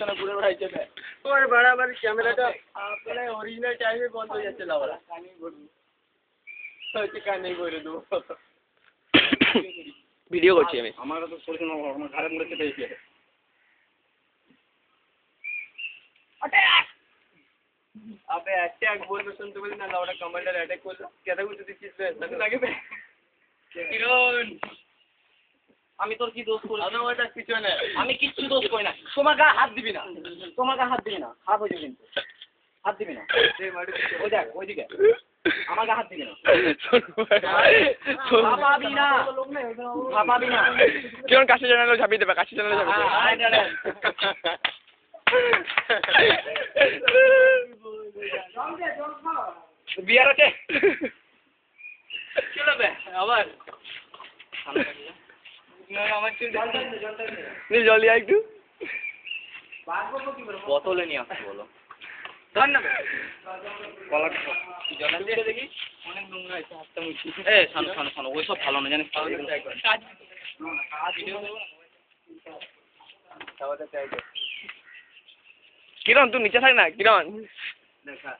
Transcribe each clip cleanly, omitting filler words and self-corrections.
না পুরো ভাই চেপে ওর বরাবর ক্যামেরাটা আপনার অরিজিনাল টাইমে বন্ধ হয়ে যাচ্ছে লাউড়া কানে বলবো হচ্ছে কানে বলে দেবো ভিডিও করছি আমি আমার তো পড়ছে না আমার ঘরে মুড়ে চেপে দিয়েছে अबे अटैक बोल तो सुनते बोले ना लाउडा कमांडर अटैक बोल क्या था कुछ चीज पे ऐसा लगे बे किरण আমি তোর কি দোষ করি আমি ওটা কিছু না আমি কিচ্ছু দোষ করি না তোমার গায়ে হাত দিবি না তোমার গায়ে হাত দিবি না খারাপ হয়ে যাবে কিন্তু হাত দিবি না ওই দেখ ওইদিকে আমার গায়ে হাত দিবি না ভাবাবি না ভাবাবি না কিরণ কাছে জানালো ঝাপিয়ে দেবে কাছে জানালো ঝাপিয়ে দেবে বিয়ার আছে কি হবে আবার আমার চুল জল দিয়া একটু বোতলে নিয়ে আসতে বলো ধন্যবাদ জল দিয়ে দেখি অনেক নোংরা আছে হাতটা মুছি শোনো শোনো শোনো ওইসব ভালো না জানিস কিরণ তুই নিচে থাক না কিরণ দেখা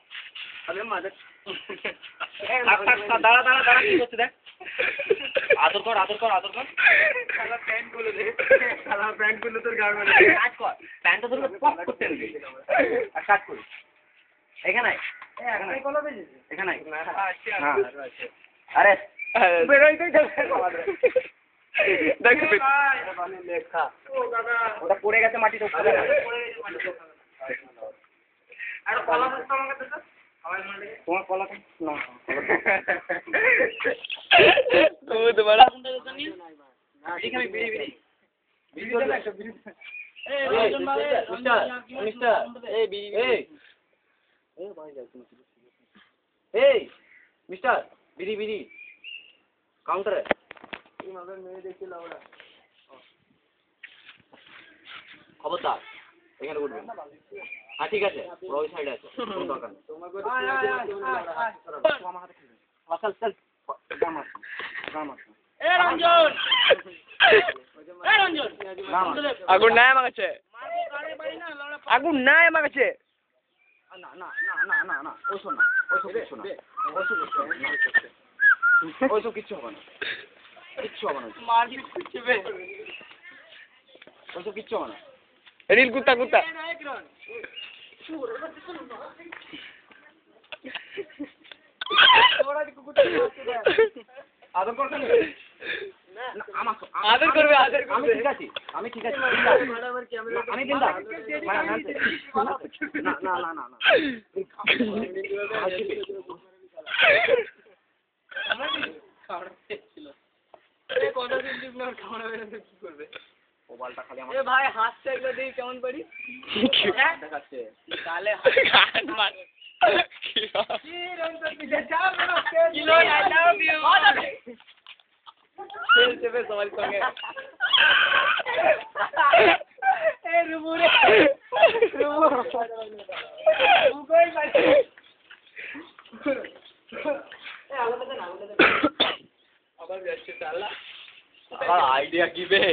আরে মাঝে দাঁড়া দাঁড়া দাঁড়া কি করছিস দেখ আদর কর আদর কর আদর কর শালা প্যান্ট গুলো দে শালা প্যান্ট গুলো তোর গাড় মানে কাট কর প্যান্টটা ধরে পপ করতে দিবি আর কাট করি এখানে এখানে কল বেজে এখানে আচ্ছা আরে বেরোই কই যাবে দেখ ভাই লেখা ও দাদা ওটা পড়ে গেছে মাটিতে পড়ে গেছে মাটিতে আর কলা তো আমাকে তো তোমার কলা না বহুত বড় ঠিক আছে বিড়ি বিড়ি বিড়ি দে একটা বিড়ি এই রঞ্জন ভাই মিস্টার এই বিড়ি এই ভাই যাও তুমি এই মিস্টার বিড়ি বিড়ি কাউন্টারে এই মাগের মেয়ে দেখি লাউড়া খবরদার এখানে উঠবে হ্যাঁ ঠিক আছে পুরো ওই সাইডে আছে কোনো দরকার নেই চল চল এ রঞ্জন এ রঞ্জন আগুন নাই আমার কাছে আগুন নাই আমার কাছে না না না না না না ওইসব না ওইসব কিছু না ওইসব কিচ্ছু হবে না কিচ্ছু হবে না মারপিট করছে বে ওইসব কিচ্ছু হবে না রিল কুত্তা কুত্তা আদর করবে আদর করবে আমি ঠিক আছি আমি ঠিক আছি আমি বিন্দা না না না না কি করবে মোবাইলটা খালি আমার এ ভাই হাসছে এগুলো দেখি কেমন পারি দেখাচ্ছে তাহলে গান মার কি রঞ্জন কি যা মেরো কিলো আই লাভ ইউ খেল চেপে সবাই সঙ্গে এ রুবু রে রুবু কই ভাই এ আলাদা না আবার যাচ্ছে তালা আবার আইডিয়া কি বে